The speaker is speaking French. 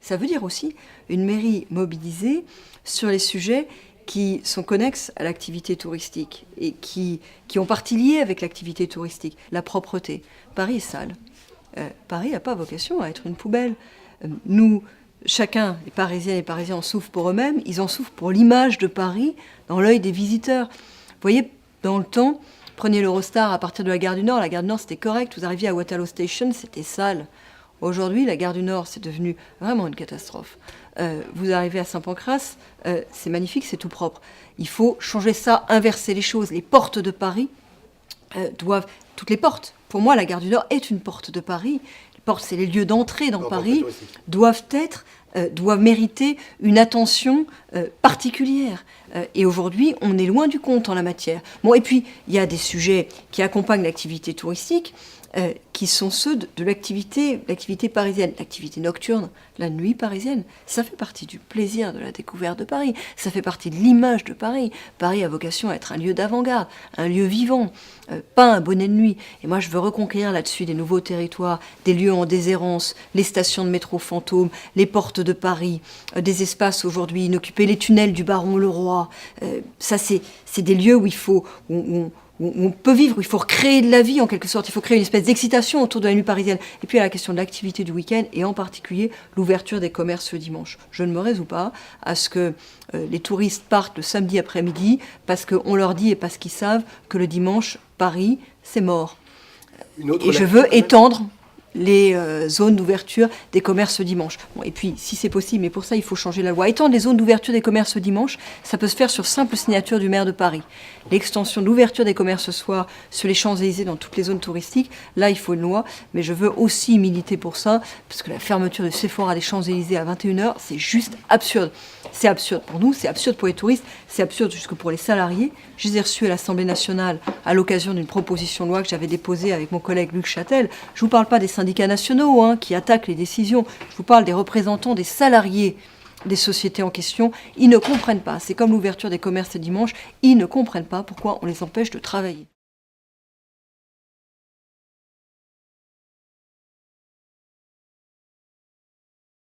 Ça veut dire aussi une mairie mobilisée sur les sujets qui sont connexes à l'activité touristique et qui ont partie liée avec l'activité touristique. La propreté. Paris est sale. Paris n'a pas vocation à être une poubelle. Nous, chacun, les Parisiennes et les Parisiens en souffrent pour eux-mêmes, ils en souffrent pour l'image de Paris dans l'œil des visiteurs. Vous voyez, dans le temps, prenez l'Eurostar à partir de la gare du Nord c'était correct, vous arriviez à Waterloo Station, c'était sale. Aujourd'hui, la gare du Nord, c'est devenu vraiment une catastrophe. Vous arrivez à Saint-Pancrace, c'est magnifique, c'est tout propre. Il faut changer ça, inverser les choses. Les portes de Paris doivent... Toutes les portes. Pour moi, la gare du Nord est une porte de Paris. Les portes, c'est les lieux d'entrée dans Paris, doivent mériter une attention particulière. Et aujourd'hui, on est loin du compte en la matière. Bon, et puis, il y a des sujets qui accompagnent l'activité touristique, qui sont ceux de l'activité parisienne. L'activité nocturne, la nuit parisienne, ça fait partie du plaisir de la découverte de Paris. Ça fait partie de l'image de Paris. Paris a vocation à être un lieu d'avant-garde, un lieu vivant, pas un bonnet de nuit. Et moi, je veux reconquérir là-dessus des nouveaux territoires, des lieux en déshérence, les stations de métro fantômes, les portes de Paris, des espaces aujourd'hui inoccupés, les tunnels du Baron Leroy. Ça, c'est des lieux où il faut... où on peut vivre, où il faut recréer de la vie en quelque sorte, il faut créer une espèce d'excitation autour de la nuit parisienne. Et puis il y a la question de l'activité du week-end et en particulier l'ouverture des commerces le dimanche. Je ne me résous pas à ce que les touristes partent le samedi après-midi parce qu'on leur dit et parce qu'ils savent que le dimanche, Paris, c'est mort. Et je veux étendre les zones d'ouverture des commerces dimanche. Bon, et puis, si c'est possible, mais pour ça, il faut changer la loi. Étendre les zones d'ouverture des commerces dimanche, ça peut se faire sur simple signature du maire de Paris. L'extension de l'ouverture des commerces soir sur les Champs-Élysées dans toutes les zones touristiques, là, il faut une loi, mais je veux aussi militer pour ça, parce que la fermeture de Sephora des Champs-Élysées à 21h, c'est juste absurde. C'est absurde pour nous, c'est absurde pour les touristes, c'est absurde jusque pour les salariés. Je les ai reçus à l'Assemblée nationale à l'occasion d'une proposition de loi que j'avais déposée avec mon collègue Luc Châtel. Je ne vous parle pas des syndicats nationaux qui attaquent les décisions. Je vous parle des représentants des salariés des sociétés en question. Ils ne comprennent pas. C'est comme l'ouverture des commerces dimanche. Ils ne comprennent pas pourquoi on les empêche de travailler.